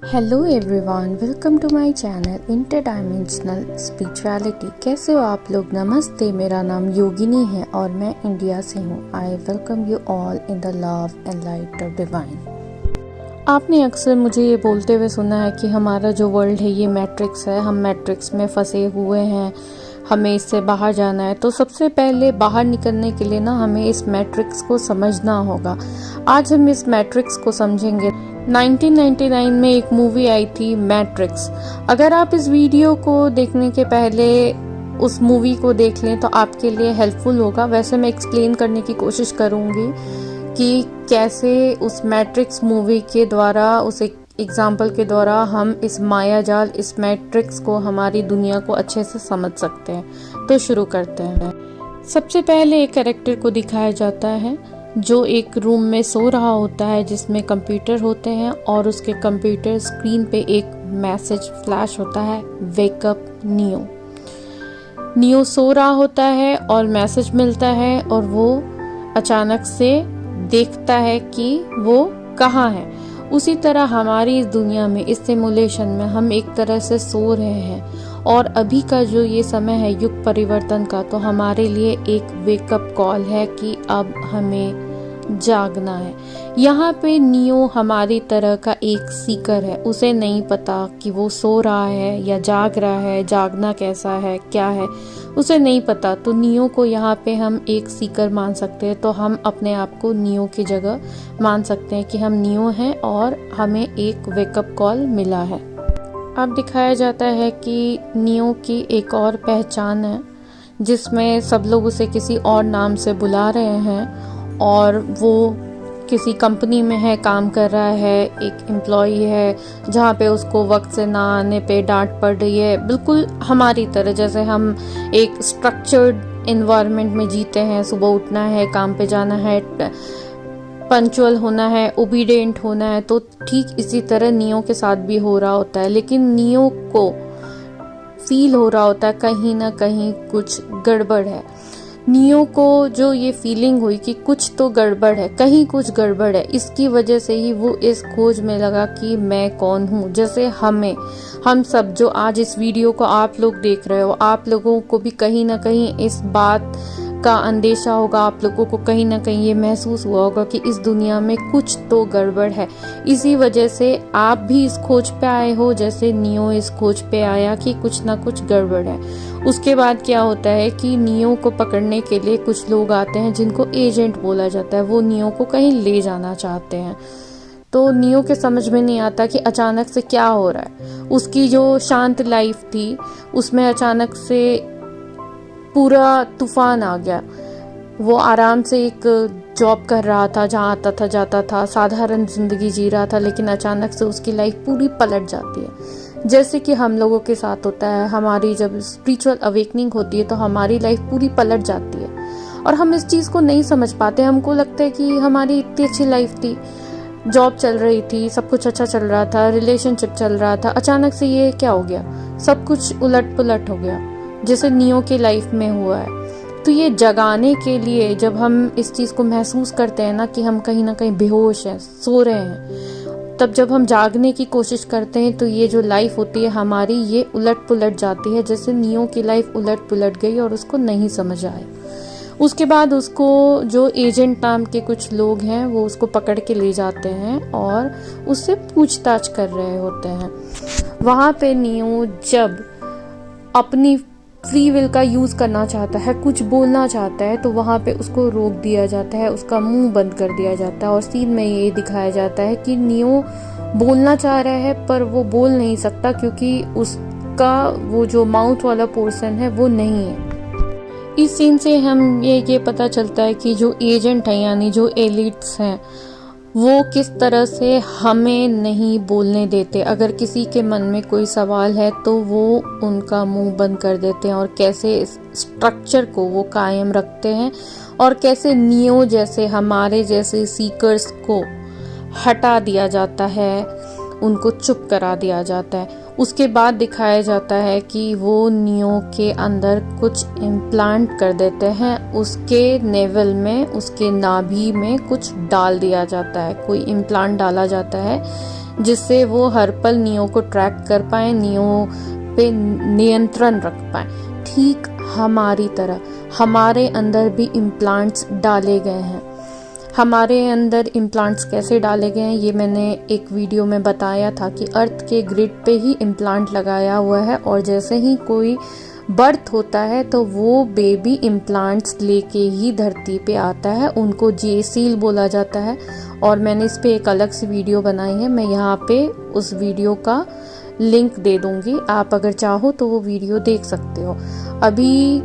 Hello everyone, welcome to my channel interdimensional spirituality. कैसे हो आप लोग? नमस्ते, मेरा नाम योगिनी है और मैं इंडिया से हूँ। I welcome you all in the love and light of divine. आपने अक्सर मुझे ये बोलते हुए सुना है कि हमारा जो वर्ल्ड है ये मैट्रिक्स है, हम मैट्रिक्स में फंसे हुए हैं, हमें इससे बाहर जाना है। तो सबसे पहले बाहर निकलने के लिए ना हमें इस मैट्रिक्स को समझना होगा। आज हम इस मैट्रिक्स को समझेंगे। 1999 में एक मूवी आई थी मैट्रिक्स। अगर आप इस वीडियो को देखने के पहले उस मूवी को देख लें तो आपके लिए हेल्पफुल होगा। वैसे मैं एक्सप्लेन करने की कोशिश करूंगी कि कैसे उस मैट्रिक्स मूवी के द्वारा, उस एग्जाम्पल के द्वारा हम इस माया जाल, इस मैट्रिक्स को, हमारी दुनिया को अच्छे से समझ सकते हैं। तो शुरू करते हैं। सबसे पहले एक कैरेक्टर को दिखाया जाता है जो एक रूम में सो रहा होता है जिसमें कंप्यूटर होते हैं और उसके कंप्यूटर स्क्रीन पे एक मैसेज फ्लैश होता है, वेकअप नियो। नियो सो रहा होता है और मैसेज मिलता है और वो अचानक से देखता है कि वो कहाँ है। उसी तरह हमारी इस दुनिया में, इस सिमुलेशन में हम एक तरह से सो रहे हैं और अभी का जो ये समय है युग परिवर्तन का, तो हमारे लिए एक वेकअप कॉल है कि अब हमें जागना है। यहाँ पे नियो हमारी तरह का एक सीकर है। उसे नहीं पता कि वो सो रहा है या जाग रहा है, जागना कैसा है, क्या है, उसे नहीं पता। तो नियो को यहाँ पे हम एक सीकर मान सकते हैं। तो हम अपने आप को नियो की जगह मान सकते हैं कि हम नियो हैं और हमें एक वेकअप कॉल मिला है। अब दिखाया जाता है कि नियो की एक और पहचान है जिसमें सब लोग उसे किसी और नाम से बुला रहे हैं और वो किसी कंपनी में है, काम कर रहा है, एक एम्प्लॉई है जहाँ पे उसको वक्त से ना आने पे डांट पड़ रही है। बिल्कुल हमारी तरह, जैसे हम एक स्ट्रक्चर्ड एनवायरनमेंट में जीते हैं। सुबह उठना है, काम पे जाना है, पंक्चुअल होना है, ओबीडिएंट होना है। तो ठीक इसी तरह नियो के साथ भी हो रहा होता है। लेकिन नियो को फील हो रहा होता है कहीं ना कहीं कुछ गड़बड़ है। नियो को जो ये फीलिंग हुई कि कुछ तो गड़बड़ है, कहीं कुछ गड़बड़ है, इसकी वजह से ही वो इस खोज में लगा कि मैं कौन हूँ। जैसे हम सब जो आज इस वीडियो को आप लोग देख रहे हो, आप लोगों को भी कहीं ना कहीं इस बात का अंदेशा होगा, आप लोगों को कहीं ना कहीं ये महसूस हुआ होगा कि इस दुनिया में कुछ तो गड़बड़ है। इसी वजह से आप भी इस खोज पे आए हो, जैसे नियो इस खोज पे आया कि कुछ ना कुछ गड़बड़ है। उसके बाद क्या होता है कि नियो को पकड़ने के लिए कुछ लोग आते हैं जिनको एजेंट बोला जाता है। वो नियो को कहीं ले जाना चाहते हैं। तो नियो के समझ में नहीं आता कि अचानक से क्या हो रहा है। उसकी जो शांत लाइफ थी उसमें अचानक से पूरा तूफान आ गया। वो आराम से एक जॉब कर रहा था, जहाँ आता था जाता था, साधारण जिंदगी जी रहा था, लेकिन अचानक से उसकी लाइफ पूरी पलट जाती है। जैसे कि हम लोगों के साथ होता है, हमारी जब स्पिरिचुअल अवेकनिंग होती है तो हमारी लाइफ पूरी पलट जाती है और हम इस चीज़ को नहीं समझ पाते। हमको लगता है कि हमारी इतनी अच्छी लाइफ थी, जॉब चल रही थी, सब कुछ अच्छा चल रहा था, रिलेशनशिप चल रहा था, अचानक से ये क्या हो गया, सब कुछ उलट पुलट हो गया, जैसे नियो की लाइफ में हुआ है। तो ये जगाने के लिए जब हम इस चीज़ को महसूस करते हैं ना कि हम कहीं ना कहीं बेहोश हैं, सो रहे हैं, तब जब हम जागने की कोशिश करते हैं तो ये जो लाइफ होती है हमारी, ये उलट पुलट जाती है। जैसे नियो की लाइफ उलट पुलट गई और उसको नहीं समझ आया। उसके बाद उसको जो एजेंट नाम के कुछ लोग हैं वो उसको पकड़ के ले जाते हैं और उससे पूछताछ कर रहे होते हैं। वहाँ पे नियो जब अपनी फ्री विल का यूज करना चाहता है, कुछ बोलना चाहता है, तो वहाँ पे उसको रोक दिया जाता है, उसका मुंह बंद कर दिया जाता है और सीन में ये दिखाया जाता है कि नियो बोलना चाह रहा है पर वो बोल नहीं सकता क्योंकि उसका वो जो माउथ वाला पोर्शन है वो नहीं है। इस सीन से हम ये पता चलता है कि जो एजेंट है, यानी जो एलिट्स हैं, वो किस तरह से हमें नहीं बोलने देते। अगर किसी के मन में कोई सवाल है तो वो उनका मुंह बंद कर देते हैं और कैसे इस स्ट्रक्चर को वो कायम रखते हैं और कैसे नियो जैसे हमारे जैसे सीकर्स को हटा दिया जाता है, उनको चुप करा दिया जाता है। उसके बाद दिखाया जाता है कि वो नियो के अंदर कुछ इम्प्लांट कर देते हैं, उसके नेवल में, उसके नाभि में कुछ डाल दिया जाता है, कोई इम्प्लांट डाला जाता है जिससे वो हर पल नियो को ट्रैक कर पाए, नियो पे नियंत्रण रख पाए। ठीक हमारी तरह हमारे अंदर भी इम्प्लांट्स डाले गए हैं। हमारे अंदर इम्प्लांट्स कैसे डाले गए हैं ये मैंने एक वीडियो में बताया था कि अर्थ के ग्रिड पे ही इम्प्लांट लगाया हुआ है, और जैसे ही कोई बर्थ होता है तो वो बेबी इम्प्लांट्स लेके ही धरती पे आता है। उनको जे-सील बोला जाता है, और मैंने इस पे एक अलग सी वीडियो बनाई है। मैं यहाँ पे उस वीडियो का लिंक दे दूंगी, आप अगर चाहो तो वो वीडियो देख सकते हो। अभी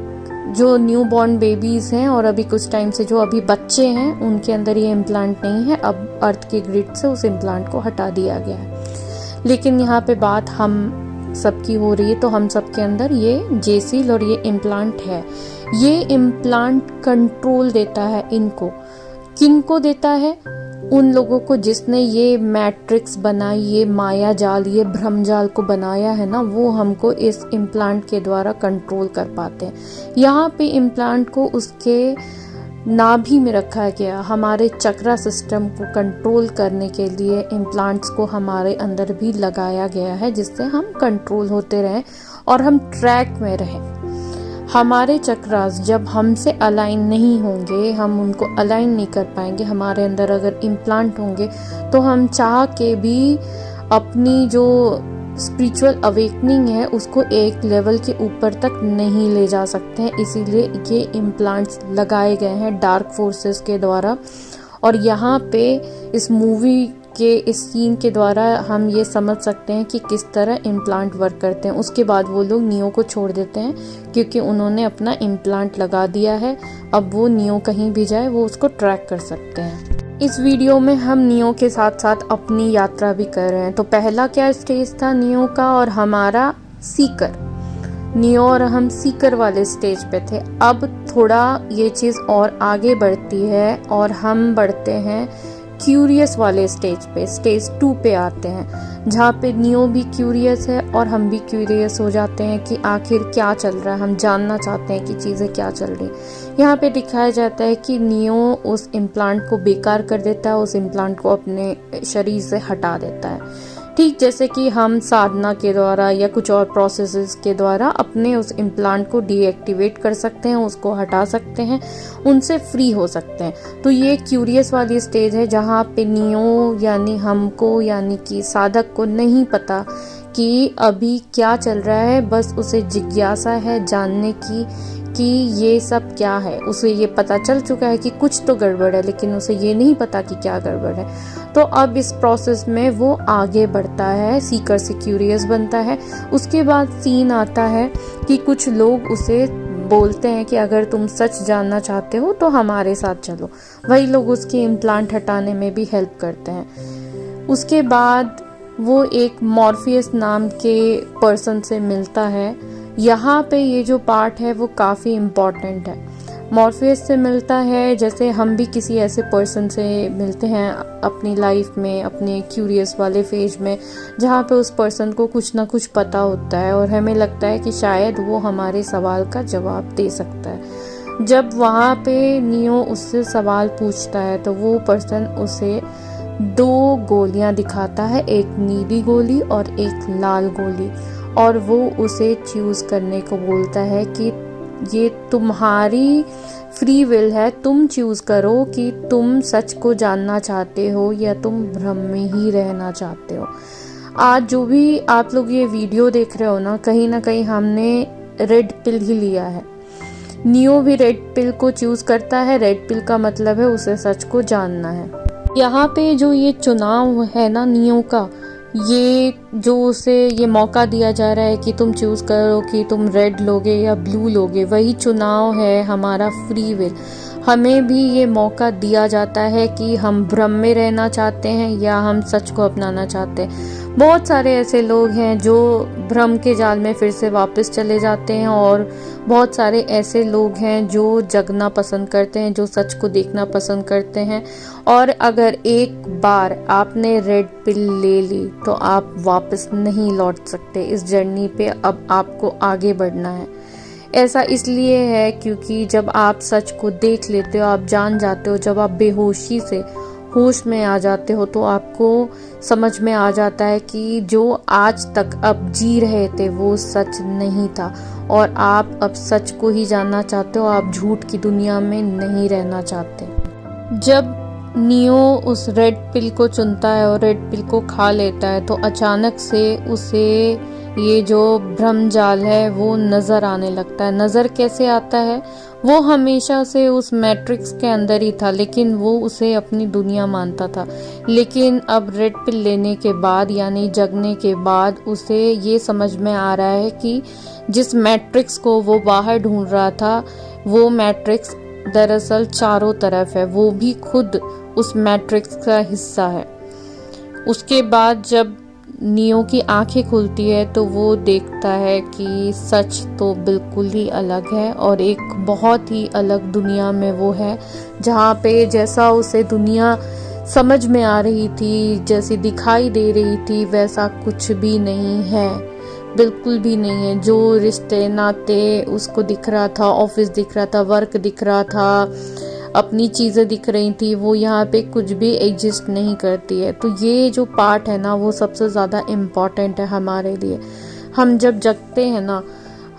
जो न्यू बॉर्न बेबीज हैं और अभी कुछ टाइम से जो अभी बच्चे हैं उनके अंदर ये इम्प्लांट नहीं है। अब अर्थ के ग्रिड से उस इम्प्लांट को हटा दिया गया है। लेकिन यहाँ पे बात हम सबकी हो रही है, तो हम सबके अंदर ये जे-सील और ये इम्प्लांट है। ये इम्प्लांट कंट्रोल देता है इनको। किनको देता है? उन लोगों को जिसने ये मैट्रिक्स बनाई, ये माया जाल, ये भ्रम जाल को बनाया है ना, वो हमको इस इम्प्लांट के द्वारा कंट्रोल कर पाते हैं। यहाँ पे इम्प्लांट को उसके नाभि में रखा गया। हमारे चक्रा सिस्टम को कंट्रोल करने के लिए इम्प्लांट्स को हमारे अंदर भी लगाया गया है, जिससे हम कंट्रोल होते रहें और हम ट्रैक में रहें। हमारे चक्रास जब हमसे अलाइन नहीं होंगे, हम उनको अलाइन नहीं कर पाएंगे, हमारे अंदर अगर इम्प्लांट होंगे तो हम चाह के भी अपनी जो स्पिरिचुअल अवेकनिंग है उसको एक लेवल के ऊपर तक नहीं ले जा सकते हैं। इसीलिए ये इम्प्लांट्स लगाए गए हैं डार्क फोर्सेस के द्वारा। और यहाँ पे इस मूवी के इस सीन के द्वारा हम ये समझ सकते हैं कि किस तरह इम्प्लांट वर्क करते हैं। उसके बाद वो लोग नियो को छोड़ देते हैं, क्योंकि उन्होंने अपना इम्प्लांट लगा दिया है। अब वो नियो कहीं भी जाए वो उसको ट्रैक कर सकते हैं। इस वीडियो में हम नियो के साथ साथ अपनी यात्रा भी कर रहे हैं। तो पहला क्या स्टेज था नियो का, और हमारा सीकर। नियो और हम सीकर वाले स्टेज पे थे। अब थोड़ा ये चीज़ और आगे बढ़ती है और हम बढ़ते हैं क्यूरियस वाले स्टेज पे, स्टेज 2 पे आते हैं, जहाँ पे नियो भी क्यूरियस है और हम भी क्यूरियस हो जाते हैं कि आखिर क्या चल रहा है। हम जानना चाहते हैं कि चीज़ें क्या चल रही। यहाँ पे दिखाया जाता है कि नियो उस इम्प्लांट को बेकार कर देता है, उस इम्प्लांट को अपने शरीर से हटा देता है। ठीक जैसे कि हम साधना के द्वारा या कुछ और प्रोसेसेस के द्वारा अपने उस इम्प्लांट को डीएक्टिवेट कर सकते हैं, उसको हटा सकते हैं, उनसे फ्री हो सकते हैं। तो ये क्यूरियस वाली स्टेज है, जहाँ पे नियो यानी हमको यानी कि साधक को नहीं पता कि अभी क्या चल रहा है, बस उसे जिज्ञासा है जानने की कि ये सब क्या है। उसे ये पता चल चुका है कि कुछ तो गड़बड़ है, लेकिन उसे ये नहीं पता कि क्या गड़बड़ है। तो अब इस प्रोसेस में वो आगे बढ़ता है, सीकर से क्यूरियस बनता है। उसके बाद सीन आता है कि कुछ लोग उसे बोलते हैं कि अगर तुम सच जानना चाहते हो तो हमारे साथ चलो। वही लोग उसके इम्प्लांट हटाने में भी हेल्प करते हैं। उसके बाद वो एक मॉर्फियस नाम के पर्सन से मिलता है। यहाँ पे ये जो पार्ट है वो काफ़ी इम्पॉर्टेंट है। मॉर्फियस से मिलता है जैसे हम भी किसी ऐसे पर्सन से मिलते हैं अपनी लाइफ में, अपने क्यूरियस वाले फेज में, जहाँ पे उस पर्सन को कुछ ना कुछ पता होता है और हमें लगता है कि शायद वो हमारे सवाल का जवाब दे सकता है। जब वहाँ पे नियो उससे सवाल पूछता है तो वो पर्सन उसे 2 गोलियां दिखाता है, एक नीली गोली और एक लाल गोली, और वो उसे चूज करने को बोलता है कि ये तुम्हारी फ्री विल है, तुम चूज करो कि तुम सच को जानना चाहते हो या तुम भ्रम में ही रहना चाहते हो। आज जो भी आप लोग ये वीडियो देख रहे हो ना कहीं हमने रेड पिल ही लिया है। नियो भी रेड पिल को चूज करता है। रेड पिल का मतलब है उसे सच को जानना है। यहाँ पे जो ये चुनाव है ना नियो का, ये जो उसे ये मौका दिया जा रहा है कि तुम चूज करो कि तुम रेड लोगे या ब्लू लोगे, वही चुनाव है हमारा फ्री विल। हमें भी ये मौका दिया जाता है कि हम भ्रम में रहना चाहते हैं या हम सच को अपनाना चाहते हैं। बहुत सारे ऐसे लोग हैं जो भ्रम के जाल में फिर से वापस चले जाते हैं, और बहुत सारे ऐसे लोग हैं जो जगना पसंद करते हैं, जो सच को देखना पसंद करते हैं। और अगर एक बार आपने रेड पिल ले ली तो आप वापस नहीं लौट सकते इस जर्नी पे। अब आपको आगे बढ़ना है। ऐसा इसलिए है क्योंकि जब आप सच को देख लेते हो, आप जान जाते हो, जब आप बेहोशी से होश में आ जाते हो तो आपको समझ में आ जाता है कि जो आज तक अब जी रहे थे वो सच नहीं था और आप अब सच को ही जानना चाहते हो, आप झूठ की दुनिया में नहीं रहना चाहते। जब नियो उस रेड पिल को चुनता है और रेड पिल को खा लेता है तो अचानक से उसे ये जो भ्रम जाल है वो नजर आने लगता है। नजर कैसे आता है? वो हमेशा से उस मैट्रिक्स के अंदर ही था, लेकिन वो उसे अपनी दुनिया मानता था। लेकिन अब रेड पिल लेने के बाद यानी जगने के बाद उसे ये समझ में आ रहा है कि जिस मैट्रिक्स को वो बाहर ढूंढ रहा था वो मैट्रिक्स दरअसल चारों तरफ है, वो भी खुद उस मैट्रिक्स का हिस्सा है। उसके बाद जब नियो की आंखें खुलती है तो वो देखता है कि सच तो बिल्कुल ही अलग है और एक बहुत ही अलग दुनिया में वो है, जहाँ पे जैसा उसे दुनिया समझ में आ रही थी, जैसी दिखाई दे रही थी, वैसा कुछ भी नहीं है, बिल्कुल भी नहीं है। जो रिश्ते नाते उसको दिख रहा था, ऑफिस दिख रहा था, वर्क दिख रहा था, अपनी चीज़ें दिख रही थी, वो यहाँ पे कुछ भी एग्जिस्ट नहीं करती है। तो ये जो पार्ट है ना वो सबसे ज़्यादा इम्पॉर्टेंट है हमारे लिए। हम जब जगते हैं ना,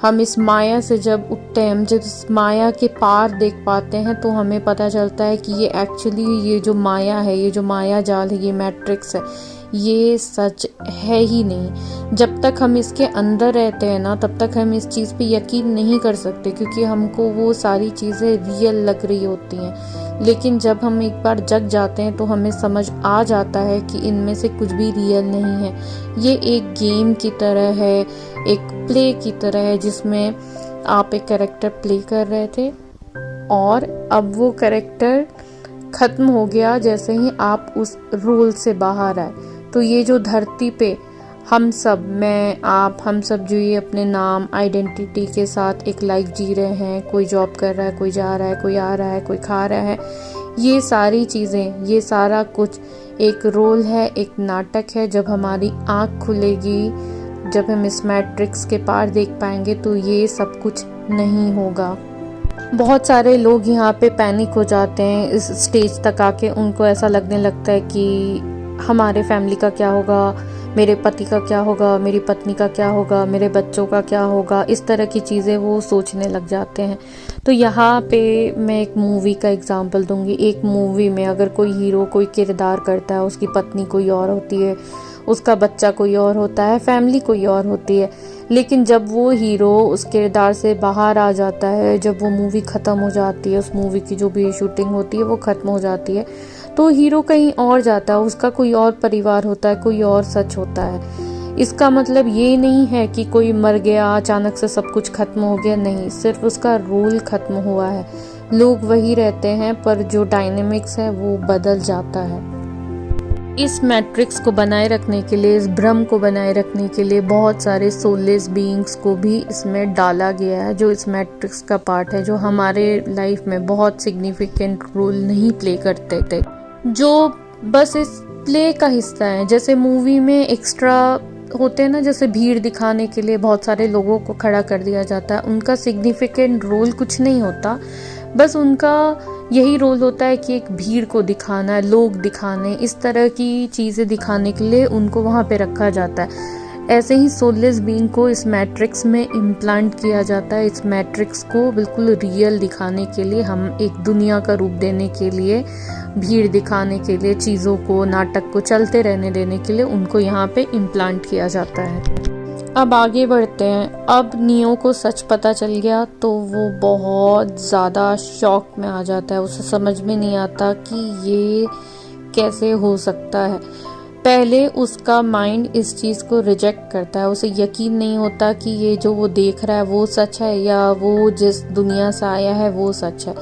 हम इस माया से जब उठते हैं, हम जब इस माया के पार देख पाते हैं तो हमें पता चलता है कि ये एक्चुअली ये जो माया है, ये जो माया जाल है, ये मैट्रिक्स है, ये सच है ही नहीं। जब तक हम इसके अंदर रहते हैं ना तब तक हम इस चीज़ पे यकीन नहीं कर सकते, क्योंकि हमको वो सारी चीज़ें रियल लग रही होती हैं। लेकिन जब हम एक बार जग जाते हैं तो हमें समझ आ जाता है कि इनमें से कुछ भी रियल नहीं है। ये एक गेम की तरह है, एक प्ले की तरह है, जिसमें आप एक कैरेक्टर प्ले कर रहे थे और अब वो कैरेक्टर खत्म हो गया जैसे ही आप उस रोल से बाहर आए। तो ये जो धरती पे हम सब, मैं, आप, हम सब जो ये अपने नाम, आइडेंटिटी के साथ एक लाइफ जी रहे हैं, कोई जॉब कर रहा है, कोई जा रहा है, कोई आ रहा है, कोई खा रहा है, ये सारी चीज़ें, ये सारा कुछ एक रोल है, एक नाटक है। जब हमारी आँख खुलेगी, जब हम इस मैट्रिक्स के पार देख पाएंगे तो ये सब कुछ नहीं होगा। बहुत सारे लोग यहाँ पे पैनिक हो जाते हैं इस स्टेज तक आके। उनको ऐसा लगने लगता है कि हमारे फैमिली का क्या होगा, मेरे पति का क्या होगा, मेरी पत्नी का क्या होगा, मेरे बच्चों का क्या होगा, इस तरह की चीज़ें वो सोचने लग जाते हैं। तो यहाँ पे मैं एक मूवी का एग्जांपल दूंगी। एक मूवी में अगर कोई हीरो कोई किरदार करता है, उसकी पत्नी कोई और होती है, उसका बच्चा कोई और होता है, फैमिली कोई और होती है, लेकिन जब वो हीरो उस किरदार से बाहर आ जाता है, जब वो मूवी ख़त्म हो जाती है, उस मूवी की जो भी शूटिंग होती है वो ख़त्म हो जाती है, तो हीरो कहीं और जाता है, उसका कोई और परिवार होता है, कोई और सच होता है। इसका मतलब ये नहीं है कि कोई मर गया, अचानक से सब कुछ खत्म हो गया, नहीं, सिर्फ उसका रोल खत्म हुआ है। लोग वही रहते हैं पर जो डायनेमिक्स है वो बदल जाता है। इस मैट्रिक्स को बनाए रखने के लिए, इस भ्रम को बनाए रखने के लिए बहुत सारे सोललेस बीइंग्स को भी इसमें डाला गया है, जो इस मैट्रिक्स का पार्ट है, जो हमारे लाइफ में बहुत सिग्निफिकेंट रोल नहीं प्ले करते थे, जो बस इस प्ले का हिस्सा है। जैसे मूवी में एक्स्ट्रा होते हैं ना, जैसे भीड़ दिखाने के लिए बहुत सारे लोगों को खड़ा कर दिया जाता है, उनका सिग्निफिकेंट रोल कुछ नहीं होता, बस उनका यही रोल होता है कि एक भीड़ को दिखाना है, लोग दिखाने, इस तरह की चीज़ें दिखाने के लिए उनको वहाँ पे रखा जाता है। ऐसे ही सोललेस बीइंग को इस मैट्रिक्स में इम्प्लांट किया जाता है, इस मैट्रिक्स को बिल्कुल रियल दिखाने के लिए, हम एक दुनिया का रूप देने के लिए, भीड़ दिखाने के लिए, चीज़ों को, नाटक को चलते रहने देने के लिए उनको यहाँ पे इम्प्लांट किया जाता है। अब आगे बढ़ते हैं। अब नियो को सच पता चल गया तो वो बहुत ज़्यादा शॉक में आ जाता है, उसे समझ में नहीं आता कि ये कैसे हो सकता है। पहले उसका माइंड इस चीज़ को रिजेक्ट करता है, उसे यकीन नहीं होता कि ये जो वो देख रहा है वो सच है या वो जिस दुनिया से आया है वो सच है।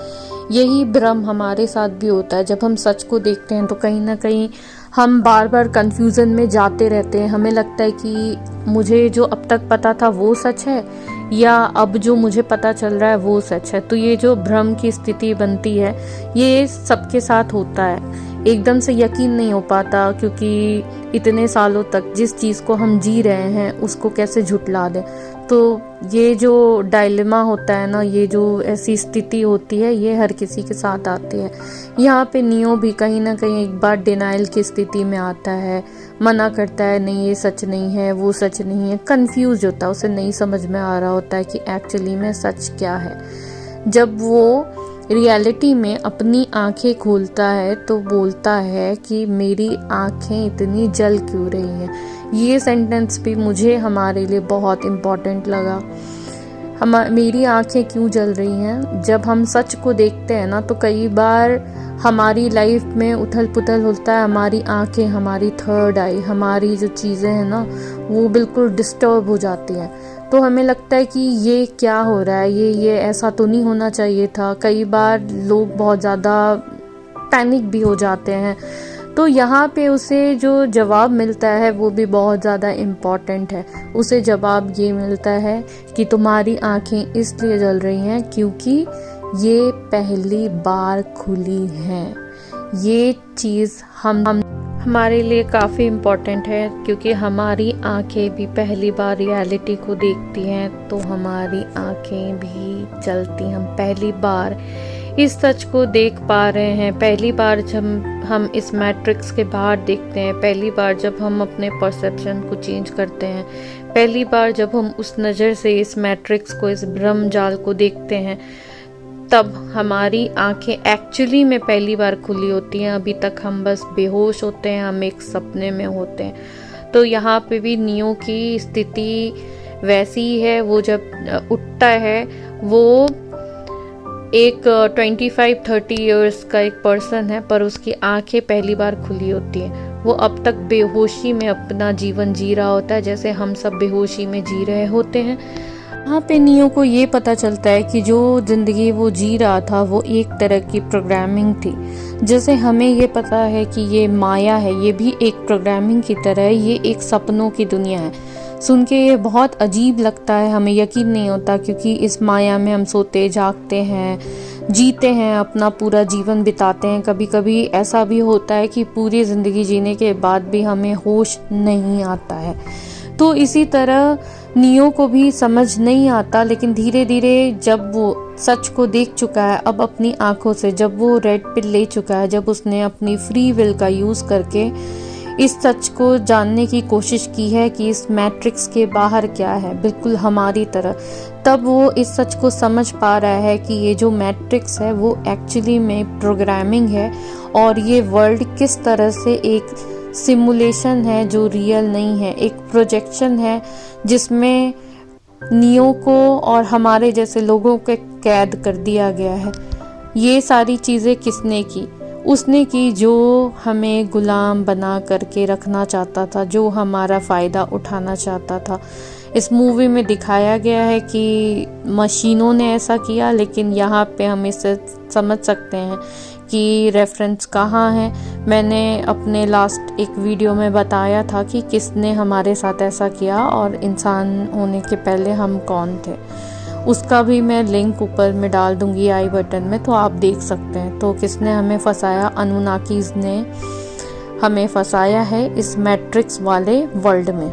यही भ्रम हमारे साथ भी होता है। जब हम सच को देखते हैं तो कहीं ना कहीं हम बार बार कंफ्यूजन में जाते रहते हैं। हमें लगता है कि मुझे जो अब तक पता था वो सच है या अब जो मुझे पता चल रहा है वो सच है। तो ये जो भ्रम की स्थिति बनती है ये सबके साथ होता है। एकदम से यकीन नहीं हो पाता, क्योंकि इतने सालों तक जिस चीज़ को हम जी रहे हैं उसको कैसे झुठला दें। तो ये जो डायलेमा होता है ना, ये जो ऐसी स्थिति होती है, ये हर किसी के साथ आती है। यहाँ पे नियो भी कहीं ना कहीं एक बार डिनाइल की स्थिति में आता है, मना करता है नहीं ये सच नहीं है, वो सच नहीं है, कंफ्यूज होता है, उसे नहीं समझ में आ रहा होता है कि एक्चुअली में सच क्या है। जब वो रियलिटी में अपनी आंखें खोलता है तो बोलता है कि मेरी आंखें इतनी जल क्यों रही हैं। ये सेंटेंस भी मुझे हमारे लिए बहुत इम्पोर्टेंट लगा। मेरी आंखें क्यों जल रही हैं? जब हम सच को देखते हैं ना, तो कई बार हमारी लाइफ में उथल पुथल होता है, हमारी आंखें, हमारी थर्ड आई, हमारी जो चीज़ें हैं ना, वो बिल्कुल डिस्टर्ब हो जाती हैं। तो हमें लगता है कि ये क्या हो रहा है, ये ऐसा तो नहीं होना चाहिए था। कई बार लोग बहुत ज़्यादा पैनिक भी हो जाते हैं। तो यहाँ पे उसे जो जवाब मिलता है वो भी बहुत ज़्यादा इम्पॉर्टेंट है। उसे जवाब ये मिलता है कि तुम्हारी आंखें इसलिए जल रही हैं क्योंकि ये पहली बार खुली हैं। ये चीज़ हमारे लिए काफ़ी इम्पोर्टेंट है, क्योंकि हमारी आंखें भी पहली बार रियलिटी को देखती हैं, तो हमारी आंखें भी चलती। हम पहली बार इस सच को देख पा रहे हैं। पहली बार जब हम इस मैट्रिक्स के बाहर देखते हैं, पहली बार जब हम अपने परसेप्शन को चेंज करते हैं, पहली बार जब हम उस नज़र से इस मैट्रिक्स को, इस भ्रम जाल को देखते हैं, तब हमारी आंखें एक्चुअली में पहली बार खुली होती हैं। अभी तक हम बस बेहोश होते हैं, हम एक सपने में होते हैं। तो यहाँ पे भी नियो की स्थिति वैसी ही है। वो जब उठता है, वो एक 25-30 इयर्स का एक पर्सन है, पर उसकी आंखें पहली बार खुली होती हैं। वो अब तक बेहोशी में अपना जीवन जी रहा होता है, जैसे हम सब बेहोशी में जी रहे होते हैं। यहाँ पे नियो को ये पता चलता है कि जो जिंदगी वो जी रहा था वो एक तरह की प्रोग्रामिंग थी। जैसे हमें ये पता है कि ये माया है, ये भी एक प्रोग्रामिंग की तरह है, ये एक सपनों की दुनिया है। सुन के ये बहुत अजीब लगता है, हमें यकीन नहीं होता, क्योंकि इस माया में हम सोते जागते हैं, जीते हैं, अपना पूरा जीवन बिताते हैं। कभी कभी ऐसा भी होता है कि पूरी ज़िंदगी जीने के बाद भी हमें होश नहीं आता है। तो इसी तरह नियो को भी समझ नहीं आता, लेकिन धीरे धीरे जब वो सच को देख चुका है, अब अपनी आंखों से, जब वो रेड पिल ले चुका है, जब उसने अपनी फ्री विल का यूज़ करके इस सच को जानने की कोशिश की है कि इस मैट्रिक्स के बाहर क्या है, बिल्कुल हमारी तरह, तब वो इस सच को समझ पा रहा है कि ये जो मैट्रिक्स है वो एक्चुअली में प्रोग्रामिंग है, और ये वर्ल्ड किस तरह से एक सिमुलेशन है जो रियल नहीं है, एक प्रोजेक्शन है जिसमें नियो को और हमारे जैसे लोगों को कैद कर दिया गया है। ये सारी चीज़ें किसने की? उसने की जो हमें गुलाम बना करके रखना चाहता था, जो हमारा फ़ायदा उठाना चाहता था। इस मूवी में दिखाया गया है कि मशीनों ने ऐसा किया, लेकिन यहाँ पे हम इसे समझ सकते हैं कि रेफरेंस कहाँ है। मैंने अपने लास्ट एक वीडियो में बताया था कि किसने हमारे साथ ऐसा किया और इंसान होने के पहले हम कौन थे। उसका भी मैं लिंक ऊपर में डाल दूंगी आई बटन में, तो आप देख सकते हैं। तो किसने हमें फंसाया? अनुनाकीज ने हमें फंसाया है इस मैट्रिक्स वाले वर्ल्ड में।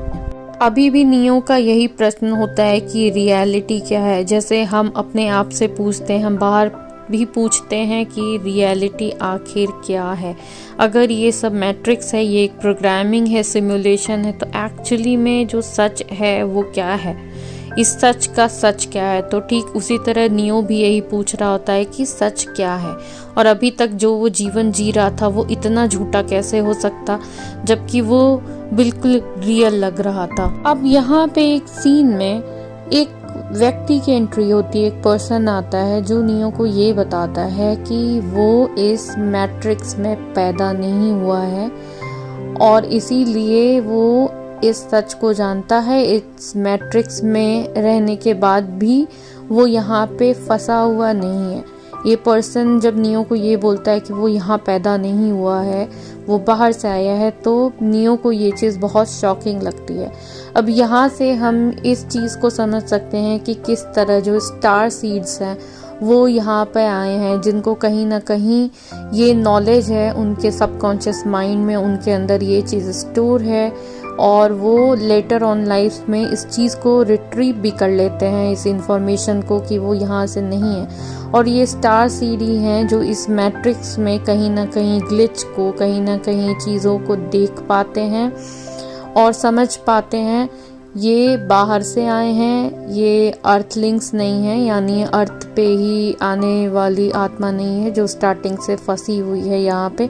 अभी भी नियो का यही प्रश्न होता है कि रियलिटी क्या है। जैसे हम अपने आप से पूछते हैं, हम बाहर भी पूछते हैं कि रियलिटी आखिर क्या है। अगर ये सब मैट्रिक्स है, ये एक प्रोग्रामिंग है, सिमुलेशन है, तो एक्चुअली में जो सच है वो क्या है? इस सच का सच क्या है? तो ठीक उसी तरह नियो भी यही पूछ रहा होता है कि सच क्या है, और अभी तक जो वो जीवन जी रहा था वो इतना झूठा कैसे हो सकता, जबकि वो बिल्कुल रियल लग रहा था। अब यहाँ पे एक सीन में एक व्यक्ति की एंट्री होती है, एक पर्सन आता है जो नियो को ये बताता है कि वो इस मैट्रिक्स में पैदा नहीं हुआ है, और इसीलिए वो इस सच को जानता है। इस मैट्रिक्स में रहने के बाद भी वो यहाँ पे फंसा हुआ नहीं है। ये पर्सन जब नियो को ये बोलता है कि वो यहाँ पैदा नहीं हुआ है, वो बाहर से आया है, तो नियो को ये चीज़ बहुत शॉकिंग लगती है। अब यहाँ से हम इस चीज़ को समझ सकते हैं कि किस तरह जो स्टार सीड्स हैं वो यहाँ पे आए हैं, जिनको कहीं ना कहीं ये नॉलेज है, उनके सबकॉन्शियस माइंड में उनके अंदर ये चीज़ स्टोर है और वो लेटर ऑन लाइफ में इस चीज़ को रिट्रीव भी कर लेते हैं, इस इंफॉर्मेशन को, कि वो यहाँ से नहीं है। और ये स्टार सीड ही हैं जो इस मैट्रिक्स में कहीं ना कहीं ग्लिच को, कहीं ना कहीं चीज़ों को देख पाते हैं और समझ पाते हैं। ये बाहर से आए हैं, ये अर्थलिंग्स नहीं है, यानी अर्थ पे ही आने वाली आत्मा नहीं है जो स्टार्टिंग से फंसी हुई है यहाँ पे।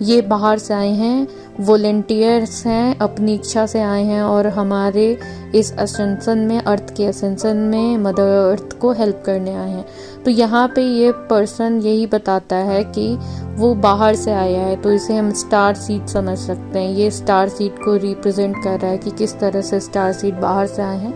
ये बाहर से आए हैं, वॉलेंटियर्स हैं, अपनी इच्छा से आए हैं और हमारे इस असेंशन में, अर्थ के असेंशन में मदर अर्थ को हेल्प करने आए हैं। तो यहाँ पे ये पर्सन यही बताता है कि वो बाहर से आया है, तो इसे हम स्टार सीड समझ सकते हैं। ये स्टार सीड को रिप्रेजेंट कर रहा है कि किस तरह से स्टार सीड बाहर से आए हैं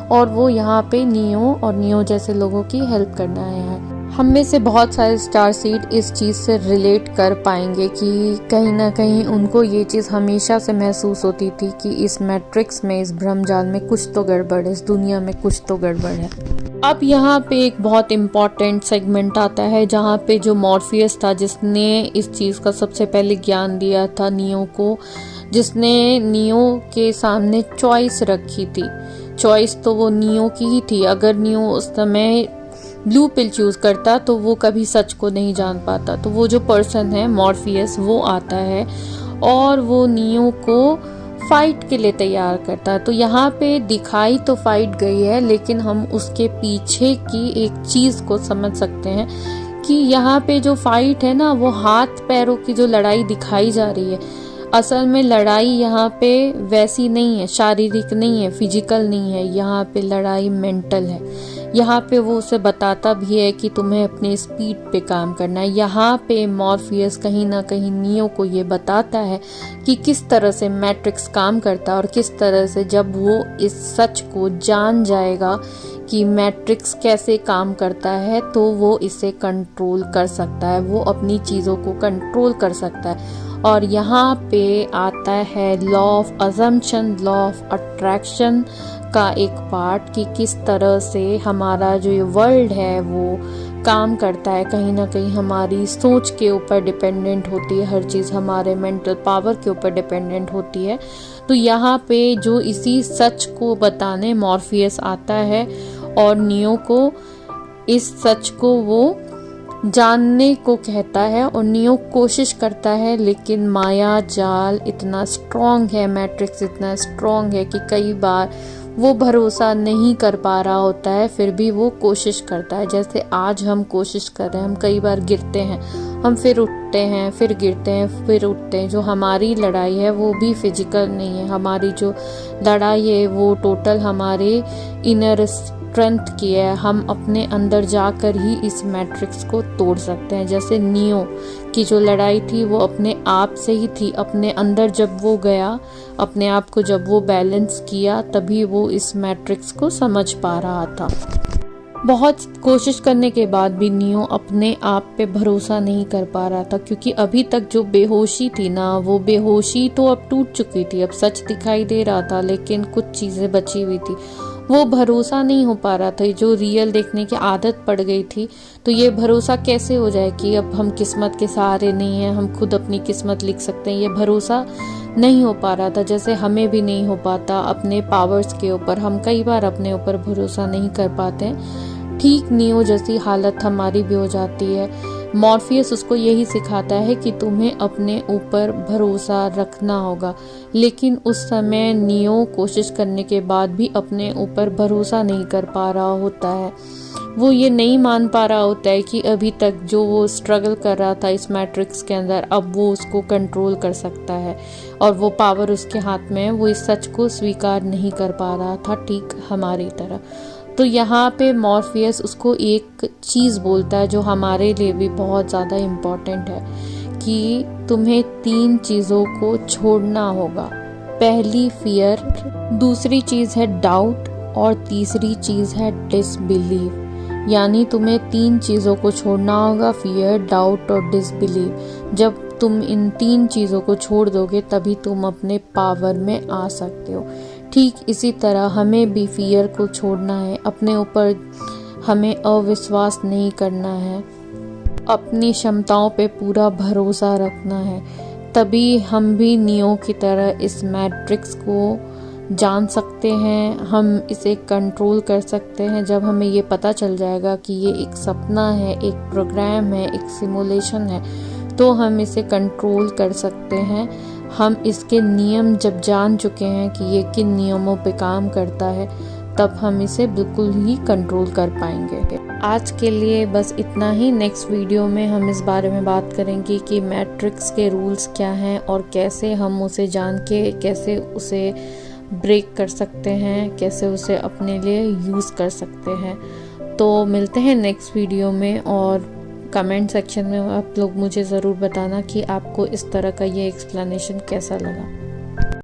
और वो यहाँ पे नियो और नियो जैसे लोगों की हेल्प करने आए हैं। हम में से बहुत सारे स्टार सीड इस चीज़ से रिलेट कर पाएंगे कि कहीं ना कहीं उनको ये चीज़ हमेशा से महसूस होती थी कि इस मैट्रिक्स में, इस भ्रमजाल में कुछ तो गड़बड़ है, इस दुनिया में कुछ तो गड़बड़ है। अब यहाँ पे एक बहुत इम्पॉर्टेंट सेगमेंट आता है जहाँ पे जो मॉर्फियस था, जिसने इस चीज़ का सबसे पहले ज्ञान दिया था नियो को, जिसने नियो के सामने चॉइस रखी थी। चॉइस तो वो नियो की ही थी। अगर नियो उस समय ब्लू पिल चूज करता तो वो कभी सच को नहीं जान पाता। तो वो जो पर्सन है मॉर्फियस, वो आता है और वो नियो को फाइट के लिए तैयार करता है। तो यहाँ पे दिखाई तो फाइट गई है, लेकिन हम उसके पीछे की एक चीज को समझ सकते हैं कि यहाँ पे जो फाइट है ना, वो हाथ पैरों की जो लड़ाई दिखाई जा रही है, असल में लड़ाई यहाँ पे वैसी नहीं है, शारीरिक नहीं है, फिजिकल नहीं है। यहाँ पे लड़ाई मेंटल है। यहाँ पे वो उसे बताता भी है कि तुम्हें अपने स्पीड पे काम करना है। यहाँ पे मॉर्फियस कहीं ना कहीं नियो को ये बताता है कि किस तरह से मैट्रिक्स काम करता है और किस तरह से जब वो इस सच को जान जाएगा कि मैट्रिक्स कैसे काम करता है, तो वो इसे कंट्रोल कर सकता है, वो अपनी चीज़ों को कंट्रोल कर सकता है। और यहाँ पे आता है law of assumption, law of attraction का एक पार्ट कि किस तरह से हमारा जो ये वर्ल्ड है वो काम करता है। कहीं ना कहीं हमारी सोच के ऊपर डिपेंडेंट होती है, हर चीज़ हमारे मेंटल पावर के ऊपर डिपेंडेंट होती है। तो यहाँ पे जो इसी सच को बताने मॉर्फियस आता है और नियो को इस सच को वो जानने को कहता है और नियो कोशिश करता है, लेकिन माया जाल इतना स्ट्रॉन्ग है, मैट्रिक्स इतना स्ट्रॉन्ग है कि कई बार वो भरोसा नहीं कर पा रहा होता है, फिर भी वो कोशिश करता है। जैसे आज हम कोशिश कर रहे हैं, हम कई बार गिरते हैं, हम फिर उठते हैं, फिर गिरते हैं, फिर उठते हैं। जो हमारी लड़ाई है वो भी फिजिकल नहीं है, हमारी जो लड़ाई है वो टोटल हमारे इनर स्ट्रेंथ की है। हम अपने अंदर जाकर ही इस मैट्रिक्स को तोड़ सकते हैं। जैसे नियो की जो लड़ाई थी वो अपने आप से ही थी, अपने अंदर जब वो गया, अपने आप को जब वो बैलेंस किया, तभी वो इस मैट्रिक्स को समझ पा रहा था। बहुत कोशिश करने के बाद भी नियो अपने आप पे भरोसा नहीं कर पा रहा था, क्योंकि अभी तक जो बेहोशी थी ना, वो बेहोशी तो अब टूट चुकी थी। अब सच दिखाई दे रहा था, लेकिन कुछ चीजें बची हुई थी। वो भरोसा नहीं हो पा रहा था, जो रियल देखने की आदत पड़ गई थी। तो ये भरोसा कैसे हो जाए कि अब हम किस्मत के सहारे नहीं हैं, हम खुद अपनी किस्मत लिख सकते हैं, ये भरोसा नहीं हो पा रहा था। जैसे हमें भी नहीं हो पाता अपने पावर्स के ऊपर, हम कई बार अपने ऊपर भरोसा नहीं कर पाते हैं। ठीक नियो जैसी हालत हमारी भी हो जाती है। मॉर्फियस उसको यही सिखाता है कि तुम्हें अपने ऊपर भरोसा रखना होगा, लेकिन उस समय नियो कोशिश करने के बाद भी अपने ऊपर भरोसा नहीं कर पा रहा होता है। वो ये नहीं मान पा रहा होता है कि अभी तक जो वो स्ट्रगल कर रहा था इस मैट्रिक्स के अंदर, अब वो उसको कंट्रोल कर सकता है और वो पावर उसके हाथ में है। वो इस सच को स्वीकार नहीं कर पा रहा था, ठीक हमारी तरह। तो यहाँ पे मॉर्फियस उसको एक चीज़ बोलता है जो हमारे लिए भी बहुत ज़्यादा इम्पोर्टेंट है, कि तुम्हें 3 चीज़ों को छोड़ना होगा। पहली फियर, दूसरी चीज़ है डाउट और तीसरी चीज़ है डिसबिलीव। यानी तुम्हें 3 चीज़ों को छोड़ना होगा, फियर, डाउट और डिसबिलीव। जब तुम इन 3 चीज़ों को छोड़ दोगे तभी तुम अपने पावर में आ सकते हो। ठीक इसी तरह हमें भी फियर को छोड़ना है, अपने ऊपर हमें अविश्वास नहीं करना है, अपनी क्षमताओं पे पूरा भरोसा रखना है। तभी हम भी नियो की तरह इस मैट्रिक्स को जान सकते हैं, हम इसे कंट्रोल कर सकते हैं। जब हमें ये पता चल जाएगा कि ये एक सपना है, एक प्रोग्राम है, एक सिमुलेशन है, तो हम इसे कंट्रोल कर सकते हैं। हम इसके नियम जब जान चुके हैं कि ये किन नियमों पे काम करता है, तब हम इसे बिल्कुल ही कंट्रोल कर पाएंगे। आज के लिए बस इतना ही। नेक्स्ट वीडियो में हम इस बारे में बात करेंगे कि मैट्रिक्स के रूल्स क्या हैं और कैसे हम उसे जान के कैसे उसे ब्रेक कर सकते हैं, कैसे उसे अपने लिए यूज़ कर सकते हैं। तो मिलते हैं नेक्स्ट वीडियो में, और कमेंट सेक्शन में आप लोग मुझे ज़रूर बताना कि आपको इस तरह का ये एक्सप्लेनेशन कैसा लगा।